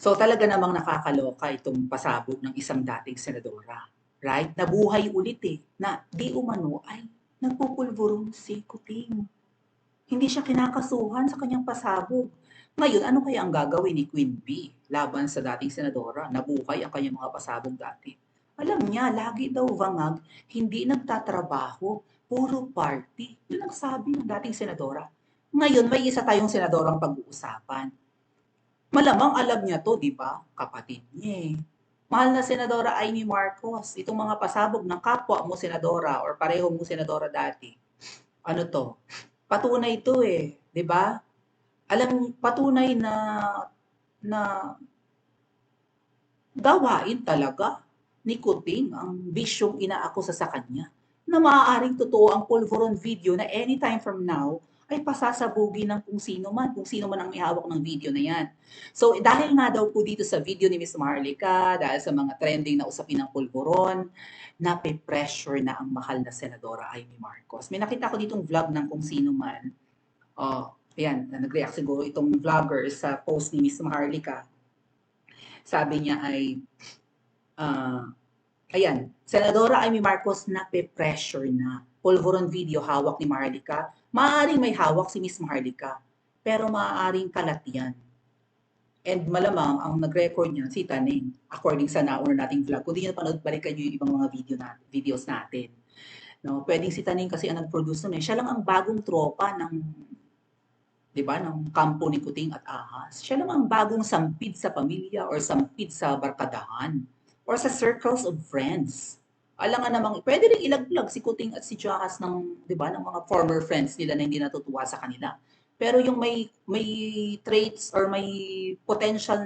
So talaga namang nakakaloka itong pasabog ng isang dating senadora, right? Nabuhay ulit na di umano ay nagpupulburong si Kuting. Hindi siya kinakasuhan sa kanyang pasabog. Ngayon, ano kaya ang gagawin ni Queen B laban sa dating senadora? Nabuhay ang kanyang mga pasabog dati. Alam niya, lagi daw vangag, hindi nagtatrabaho, puro party. Yun ang sabi ng dating senadora. Ngayon, may isa tayong senadorang pag-uusapan. Malamang alam niya to, di ba? Kapatid niya eh. Mahal na Senadora Amy Marcos, itong mga pasabog ng kapwa mo senadora or pareho mo senadora dati. Ano to? Patunay to eh, 'di ba? Alam patunay na gawain talaga ni Kuting ang bisyong inaakusa sa kanya na maaaring totoo ang pulveron video na anytime from now ay pasasabugin ng kung sino man ang may hawak ng video na yan. So dahil nga daw po dito sa video ni Miss Marlica, dahil sa mga trending na usapin ng pulveron, nape-pressure na ang mahal na Senadora Amy Marcos. May nakita ko ditong vlog ng kung sino man. Ayan, nag-react siguro itong vlogger sa post ni Miss Maharlika. Sabi niya ay, ayan, Senadora Amy Marcos nape-pressure na. Pulveron video hawak ni Maharlika. Maaaring may hawak si Miss Maharlika, pero maaaring kalat yan. And malamang ang nag-record niyan si Taning, according sa nauna nating vlog. Kung di nyo napanood, balikan nyo yung ibang mga videos natin. No, pwedeng si Taning kasi ang nag-produce nun eh. Siya lang ang bagong tropa ng 'di ba, ng kampo ni Kuting at Ahas. Siya lang ang bagong sampid sa pamilya or sampid sa barkadahan or sa circles of friends. Alam nga namang pwede rin ilaglag si Kuting at si Ahas ng 'di ba, ng mga former friends nila na hindi natutuwa sa kanila. Pero yung may traits or may potential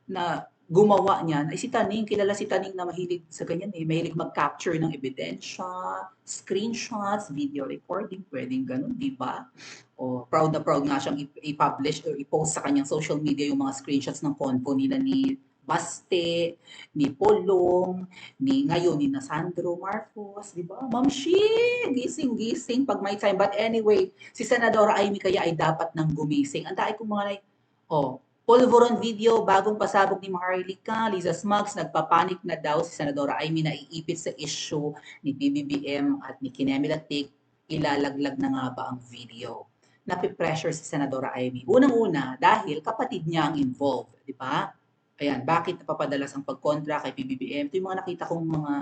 na gumawa niyan ay si Taning. Kilala si Taning na mahilig sa ganyan eh. Mahilig mag-capture ng ebidensya, screenshots, video recording, pwedeng ganun, di ba? O proud na proud nga siyang i-publish or i-post sa kanyang social media yung mga screenshots ng convo nila ni Baste, ni Polong, ni ngayon ni Sandro Marcos, di ba? Ma'am Shi, gising-gising pag may time. But anyway, si Senadora Amy kaya ay dapat nang gumising. Ang dahil kong mga like, Pulveron video, bagong pasabog ni Maharlika, Liza Smugs, nagpapanik na daw si Senadora Amy na iipit sa issue ni BBBM at ni Kinemi Latik, ilalaglag na nga ba ang video? Napipressure si Senadora Amy. Unang-una, dahil kapatid niya ang involved, di ba? Ayan, bakit napapadalas ang pagkontra kay BBBM? Ito yung mga nakita kong mga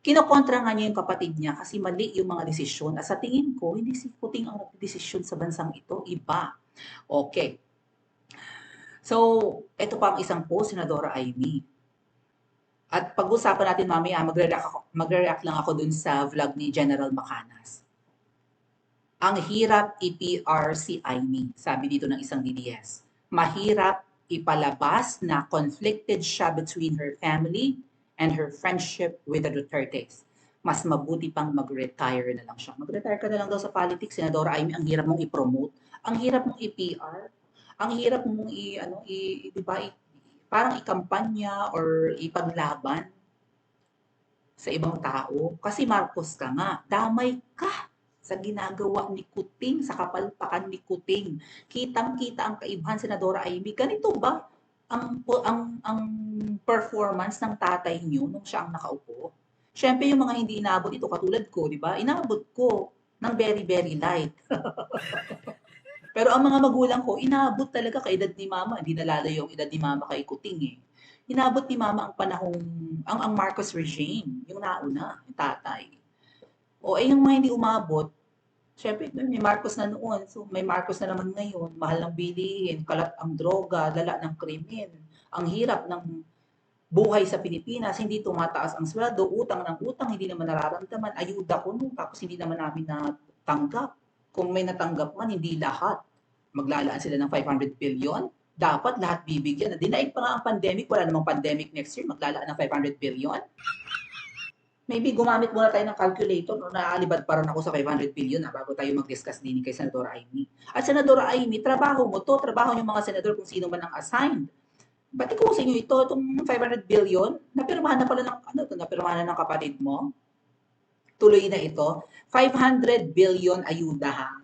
kinokontra nga niya yung kapatid niya kasi mali yung mga desisyon. At sa tingin ko, hindi si Puting ang nagdesisyon sa bansang ito, iba. Okay. So, ito pa ang isang post, Senadora Amy. At pag-usapan natin mamaya, magre-react lang ako dun sa vlog ni General Macanas. Ang hirap i-PR si Amy, sabi dito ng isang DDS. Mahirap ipalabas na conflicted siya between her family and her friendship with the Dutertes. Mas mabuti pang mag-retire na lang siya. Mag-retire ka na lang daw sa politics, Senadora Amy, ang hirap mong i-promote, ang hirap mong i-PR, ang hirap mong di ba, parang ikampanya or ipaglaban sa ibang tao. Kasi Marcos ka nga, damay ka sa ginagawa ni Kuting, sa kapalpakan ni Kuting. Kitang-kita ang kaibahan, Senadora Amy. Ganito ba ang performance ng tatay niyo nung siya ang nakaupo? Siyempre, yung mga hindi inabot ito, katulad ko, di ba? Inabot ko ng very, very light. Pero ang mga magulang ko, inabot talaga kay edad ni mama. Hindi nalalayo yung edad ni mama kay Kuting eh. Inabot ni mama ang panahong, ang Marcos regime, yung nauna, yung tatay. O eh yung mga hindi umabot, syempre may Marcos na noon, so may Marcos na naman ngayon, mahal ng bilihin, kalat ang droga, lala ng krimen, ang hirap ng buhay sa Pilipinas, hindi tumataas ang sweldo, utang ng utang, hindi naman nararamdaman, ayuda ko no, tapos hindi naman namin natanggap. Kung may natanggap man, hindi lahat. Maglalaan sila ng 500 billion. Dapat lahat bibigyan. Dinaig pa nga ang pandemic. Wala namang pandemic next year. Maglalaan ng 500 billion. Maybe gumamit muna tayo ng calculator. No? Naaalibad pa rin ako sa 500 billion bago tayo mag-discuss din kay Senadora Amy. At Senadora Amy, trabaho mo to. Trabaho yung mga senador kung sino man ang assigned. Ba't ko sa inyo ito, itong 500 billion, napirmahan na pala napirmahan na ng kapatid mo? Tuloy na ito. 500 billion ayuda ha.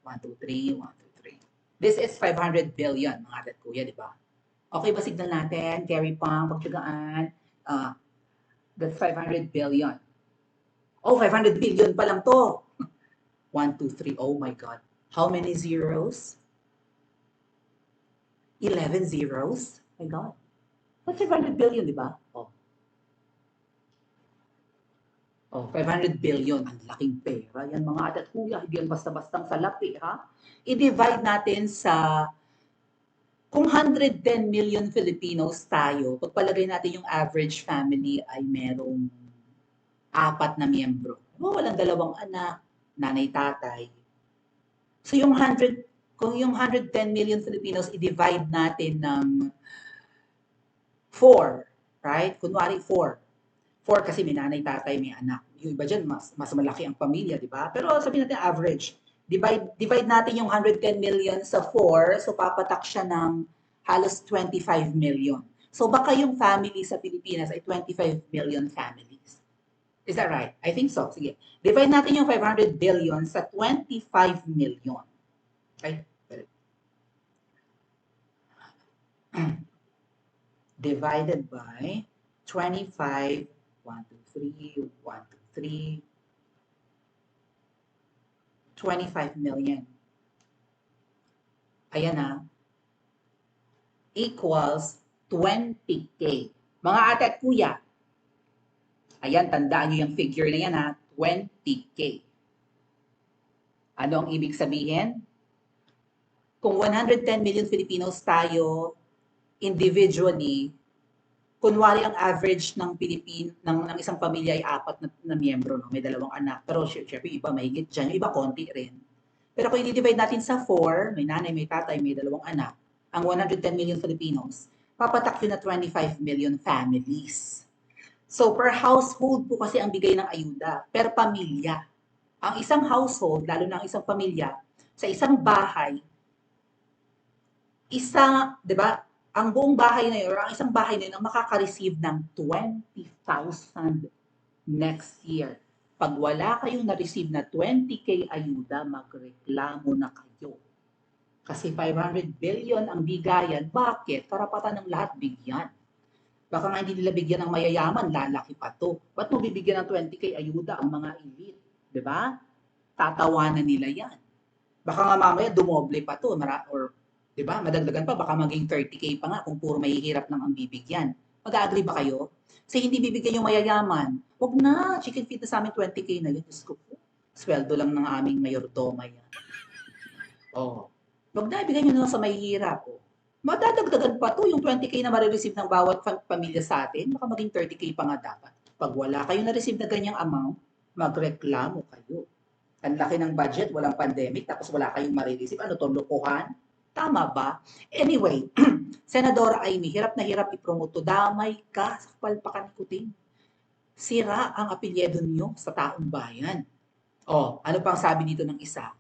1, 2, 3, 1, 2, 3. This is 500 billion, mga dad kuya, di ba? Okay ba signal natin? Carry Pang, pagtsagaan. That's 500 billion. Oh, 500 billion pa lang to. 1, 2, 3. Oh my God. How many zeros? 11 zeros? My God. What's 500 billion, di ba? Oh, 500 billion. Ang laking pera. Yan mga ate at kuya. Hindi yan basta-bastang salapi, ha? I-divide natin sa kung 110 million Filipinos tayo, pagpalagay natin yung average family ay merong 4 na miyembro. Walang dalawang anak, nanay, tatay. So yung 100, kung yung 110 million Filipinos i-divide natin ng 4, right? Kunwari 4. 4 kasi may nanay, tatay, may anak. Yung iba dyan, mas malaki ang pamilya, di ba? Pero sabihin natin average. Divide natin yung 110 million sa 4, so papatak siya ng halos 25 million. So baka yung family sa Pilipinas ay 25 million families. Is that right? I think so. Sige. Divide natin yung 500 billion sa 25 million. Okay? Divided by 25, 1, 2, 3, 1, 2, 3, 25 million. Ayan na. Equals 20K. Mga ate at kuya, ayan, tandaan nyo yung figure na yan ha, 20K. Ano ang ibig sabihin? Kung 110 million Filipinos tayo, individually, kunwari ang average ng ng isang pamilya ay 4 na miyembro, no? May 2 anak. Pero syempre, iba mahigit dyan, iba konti rin. Pero kung i-divide natin sa 4, may nanay, may tatay, may 2 anak, ang 110 million Filipinos, papatak yun na 25 million families. So, per household po kasi ang bigay ng ayuda, per pamilya. Ang isang household, lalo na ang isang pamilya, sa isang bahay, di ba, ang buong bahay na yun, or ang isang bahay na yun, ang makaka-receive ng 20,000 next year. Pag wala kayong na-receive na 20K ayuda, magreklamo na kayo. Kasi 500 billion ang bigayan. Bakit? Karapatan ng lahat bigyan. Baka nga hindi nila bigyan ng mayayaman, lalaki pa to. Ba't mo bibigyan ng 20K ayuda ang mga elite? Di ba? Tatawanan nila yan. Baka nga mamaya dumoble pa to, or di ba? Madagdagan pa, baka maging 30K pa nga kung puro mahihirap lang ang bibigyan. Mag-agree ba kayo? Kasi hindi bibigyan yung mayayaman. Huwag na, chicken feet na sa amin 20K na yun. Diyos ko po. Sweldo lang ng aming mayordoma yan. Oh. Huwag na, ibigay nyo na lang sa mahihirap. Oh. Madadagdagan pa to, yung 20K na marireceive ng bawat pamilya sa atin, baka maging 30K pa nga dapat. Pag wala kayo na-receive na ganyang amount, magreklamo kayo. Ang laki ng budget, walang pandemic, tapos wala kayong marireceive. Ano to, lokohan? Tama ba? Anyway, Senadora Amy, hirap na hirap i-promote to. Damay ka sa palpakan kuting. Sira ang apelyedo niyo sa taong bayan. Oh, ano pang sabi dito ng isa?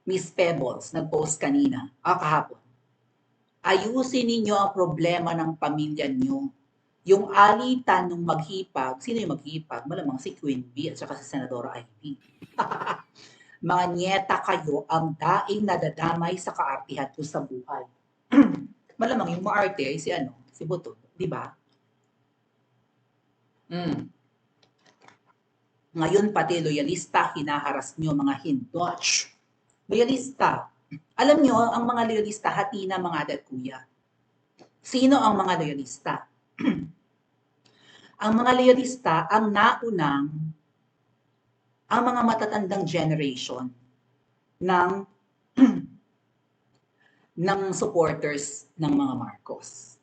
Miss Pebbles, nag-post kanina, kahapon. Ayusin ninyo ang problema ng pamilya nyo. Yung alitan nung maghipag, sino yung maghipag? Malamang si Queen Bee at saka si Senadora Ivy. Mga nyeta kayo ang daing nadadamay sa kaartihan ko sa buhay. Malamang yung maarte ay si Buto, di ba? Ngayon pati loyalista, hinaharas nyo mga hindwatch. Loyalista. Alam nyo, ang mga loyalista, hati na mga ate at kuya. Sino ang mga loyalista? Ang mga loyalista ang naunang ang mga matatandang generation ng ng supporters ng mga Marcos.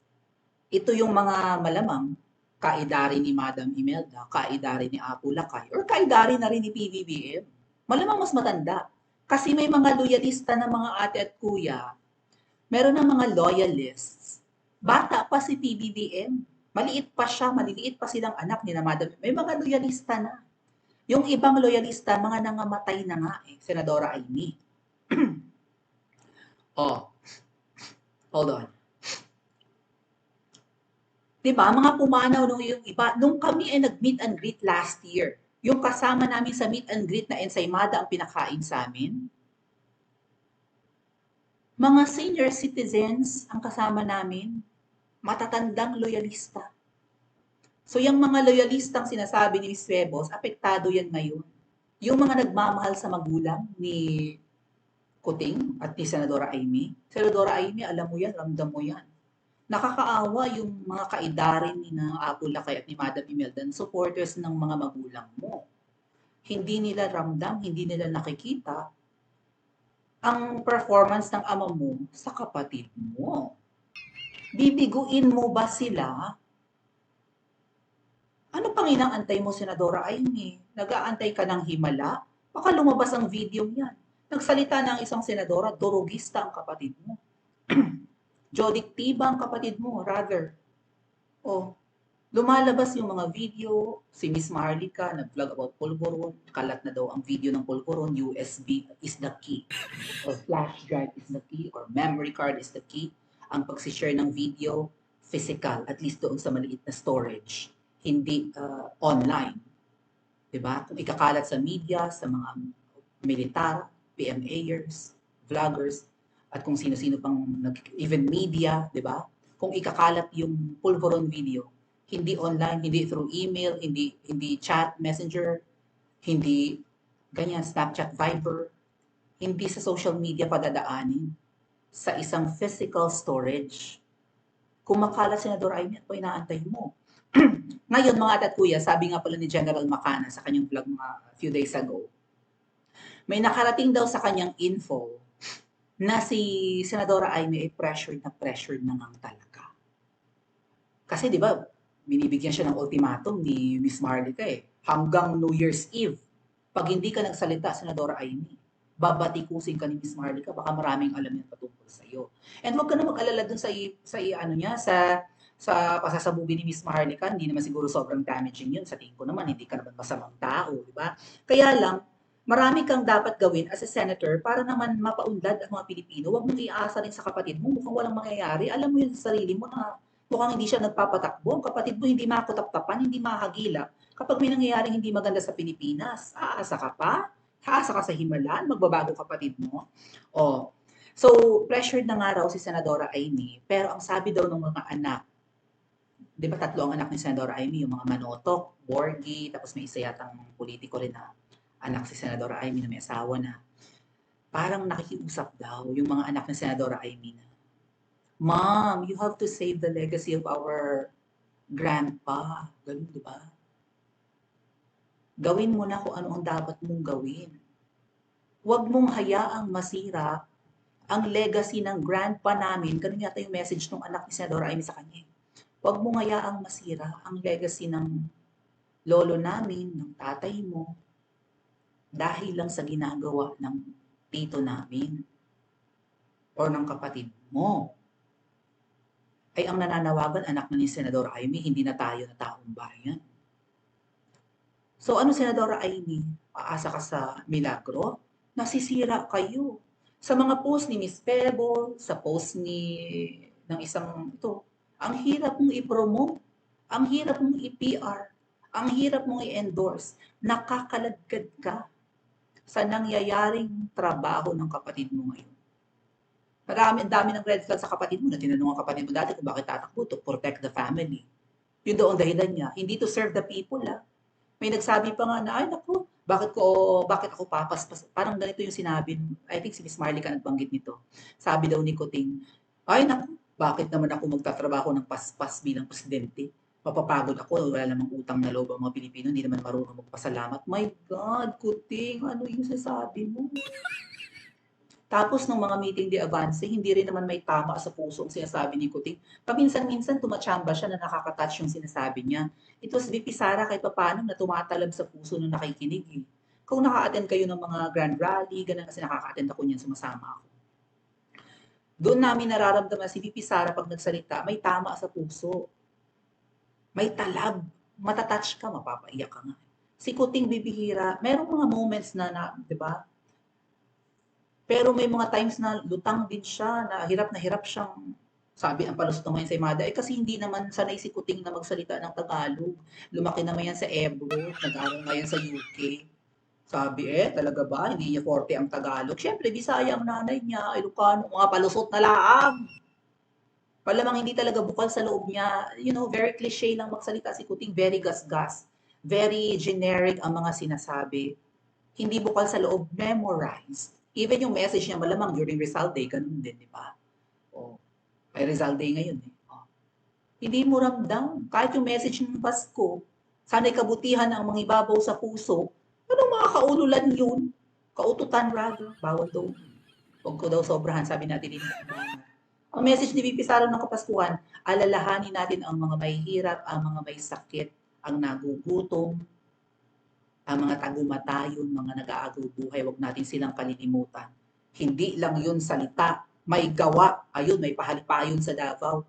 Ito yung mga malamang kaidari ni Madam Imelda, kaidari ni Apo Lakay, or kaidari na rin ni PBBM. Malamang mas matanda. Kasi may mga loyalista na mga ate at kuya, meron ng mga loyalists. Bata pa si PBBM. Maliit pa siya, maliliit pa silang anak ni na Madam. May mga loyalista na. Yung ibang loyalista, mga nangamatay na nga Senadora Amy. Hold on. Diba, mga pumanaw nung yung iba, nung kami ay nag-meet and greet last year, yung kasama namin sa meet and greet na ensaymada ang pinakain sa amin, Mga senior citizens ang kasama namin, matatandang loyalista. So yung mga loyalistang sinasabi ni Ms. Webos, apektado yan ngayon. Yung mga nagmamahal sa magulang ni Kuting at ni Senadora Amy. Senadora Amy, alam mo yan, ramdam mo yan. Nakakaawa yung mga kaidarin ni na Apo Lakay at ni Madam Imelda, supporters ng mga magulang mo. Hindi nila ramdam, hindi nila nakikita ang performance ng ama mo sa kapatid mo. Bibiguin mo ba sila? Ano pang inaantay mo, Senadora Amy? Nag-aantay ka ng himala? Baka lumabas ang video niyan. Nagsalita ng isang senadora, durugista ang kapatid mo. Jodictiba ang kapatid mo, rather. Oh, lumalabas yung mga video, si Miss Maharlika nag-vlog about pulburon, kalat na daw ang video ng pulburon, USB is the key, or flash drive is the key, or memory card is the key. Ang pagsishare ng video, physical, at least doon sa maliit na storage, hindi online. Diba? Kung ikakalat sa media, sa mga militar, PMAers, vloggers, at kung sino-sino pang, even media, di ba? Kung ikakalat yung pulveron video, hindi online, hindi through email, hindi chat, messenger, hindi ganyan, Snapchat, Viber, hindi sa social media padadaanin sa isang physical storage. Kung makalat, Senador Amy, at po inaantay mo. Ngayon, mga at kuya, sabi nga pala ni General Macana sa kanyang vlog mga few days ago, may nakarating daw sa kanyang info na si Senadora Amy ay pressured na ngang talaga. Kasi di ba, binibigyan siya ng ultimatum ni Miss Marlica hanggang New Year's Eve. Pag hindi ka nagsalita, Senadora Amy, babatikusin ka ni Miss Marlica, baka maraming alam yan patungkol sa iyo. And huwag ka na mag-alala dun sa pasasabubi ni Miss Maharlika, hindi naman siguro sobrang damaging yun. Sa tingin ko naman, hindi ka naman masamang tao, di ba? Kaya lang, marami kang dapat gawin as a senator para naman mapaunlad ang mga Pilipino. Huwag mong iasa rin sa kapatid mo, mukhang walang mangyayari. Alam mo yun sa sarili mo na mukhang hindi siya nagpapatakbo. Ang kapatid mo hindi makutap-tapan, hindi mahagila. Kapag may nangyayaring hindi maganda sa Pilipinas, aasa ka pa? Aasa ka sa himalaan? Magbabago kapatid mo? O, so, pressured na nga raw si Senadora Amy, pero ang sabi daw ng mga anak, di ba tatlo ang anak ni Senadora Amy, yung mga Manotok, Borgie, tapos may isa yatang politiko rin na anak si Senadora Amy na may asawa na. Parang nakikiusap daw yung mga anak ni Senadora Amy na, Mom, you have to save the legacy of our grandpa. Ganun, di ba? Gawin mo na kung ano ang dapat mong gawin. Huwag mong hayaang masira ang legacy ng grandpa namin. Ganun yata yung message ng anak ni Senadora Amy sa kanya. Huwag mong hayaang masira ang legacy ng lolo namin, ng tatay mo, dahil lang sa ginagawa ng tito namin or ng kapatid mo. Ay ang nananawagan, anak na ni Senadora Amy, hindi na tayo na taong bayan. So ano, Senadora Amy, aasa ka sa milagro? Nasisira kayo. Sa mga post ni Miss Pebble, sa post ng isang ito, ang hirap mong i-promote, ang hirap mong i-PR, ang hirap mong i-endorse, nakakaladkad ka sa nangyayaring trabaho ng kapatid mo ngayon. Ang dami ng red flag sa kapatid mo na tinanong ang kapatid mo dati kung bakit tatakbo, to protect the family. Yun daw ang dahilan niya, hindi to serve the people. May nagsabi pa nga na, ay naku, bakit ako papaspas? Parang ganito yung sinabi, I think si Miss Marlica nagbanggit nito. Sabi daw ni Kuting, ay naku, bakit naman ako magtatrabaho ng paspas bilang presidente? Mapapagod ako, wala namang utang na loob ang mga Pilipino, hindi naman marunong magpasalamat. My God, Kuting, ano yung sasabi mo? Tapos nung mga meeting de avance, hindi rin naman may tama sa puso ang sinasabi ni Kuting. Paminsan-minsan tumachamba siya na nakaka-touch yung sinasabi niya. It was VP Sara kahit papaano na tumatalab sa puso nung nakikinig. Kung naka-attend kayo ng mga grand rally, ganun kasi nakaka-attend ako niyan, sumasama ako. Doon namin nararamdaman si VP Sara pag nagsalita, may tama sa puso. May talab. Matatouch ka, mapapaiyak ka nga. Si Kuting bibihira, merong mga moments na di ba? Pero may mga times na lutang din siya, na hirap siyang, sabi ang palusot naman sa Imada, kasi hindi naman sanay si Kuting na magsalita ng Tagalog. Lumaki naman yan sa Ebro, nag-aral nga yan sa UK. Sabi, talaga ba? Hindi niya forte ang Tagalog. Siyempre, Bisaya ang nanay niya, Ilocano, mga palusot na laang. Malamang hindi talaga bukal sa loob niya. Very cliche lang magsalita si Kuting, very gasgas, very generic ang mga sinasabi. Hindi bukal sa loob, memorized. Even yung message niya, malamang during Rizal Day, ganun din, di ba? Oh, may Rizal Day ngayon eh. Oh. Hindi mo ramdam. Kahit yung message ng Pasko, sana'y kabutihan ang mangibabaw sa puso. Anong mga kaululan yun? Kaututan rather. Bawal daw. Huwag ko daw sobrahan, sabi natin din. Ang message ni VP Sara ng Kapaskuhan, alalahanin natin ang mga may hirap, ang mga may sakit, ang nagugutom, ang mga tagumatayon, mga nag-aagaw buhay, wag natin silang kalilimutan. Hindi lang yun salita, may gawa. Ayun, may pahalipayon sa Davao.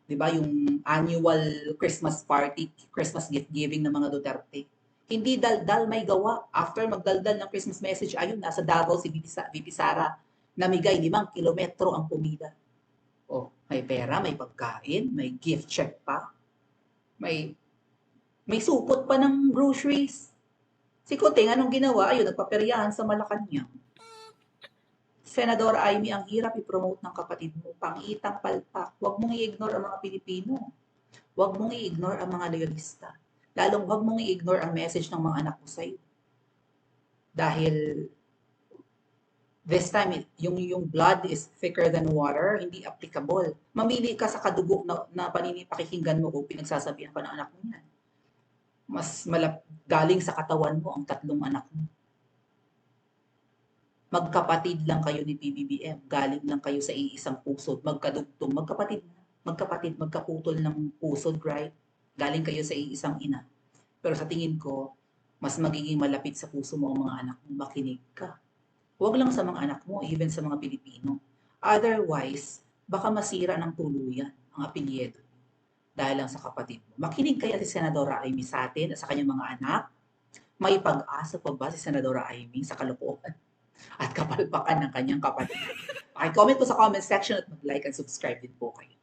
'Di ba yung annual Christmas party, Christmas gift giving ng mga Duterte. Hindi daldal, may gawa. After magdaldal ng Christmas message, ayun, nasa Davao si VP Sara, namigay 5 kilometro ang pumila. Oh, may pera, may pagkain, may gift check pa, may may supot pa ng groceries. Si Kuting, anong ginawa? Ayun, nagpaperyahan sa Malacanang. Senadora Amy, ang hirap i-promote ng kapatid mo. Pangitang palpak. Huwag mong i-ignore ang mga Pilipino. Huwag mong i-ignore ang mga loyalista. Lalong huwag mong i-ignore ang message ng mga anak mo sa'yo. Dahil this time, yung blood is thicker than water, hindi applicable. Mamili ka sa kadugo na pakikinggan mo kung pinagsasabihan ka ng anak mo yan. Mas galing sa katawan mo ang 3 anak mo. Magkapatid lang kayo ni PBBM. Galing lang kayo sa iisang pusod. Magkadugtong. Magkapatid, magkaputol ng pusod, right? Galing kayo sa iisang ina. Pero sa tingin ko, mas magiging malapit sa puso mo ang mga anak mo. Makinig ka. Huwag lang sa mga anak mo, even sa mga Pilipino. Otherwise, baka masira ng tuluyan ang apelyido dahil lang sa kapatid mo. Makinig kaya si Senadora Amy sa atin at sa kanyang mga anak. May pag-asa pa ba si Senadora Amy sa kalokohan at kapalpakan ng kanyang kapatid? Paki-comment po sa comment section at mag-like and subscribe din po kayo.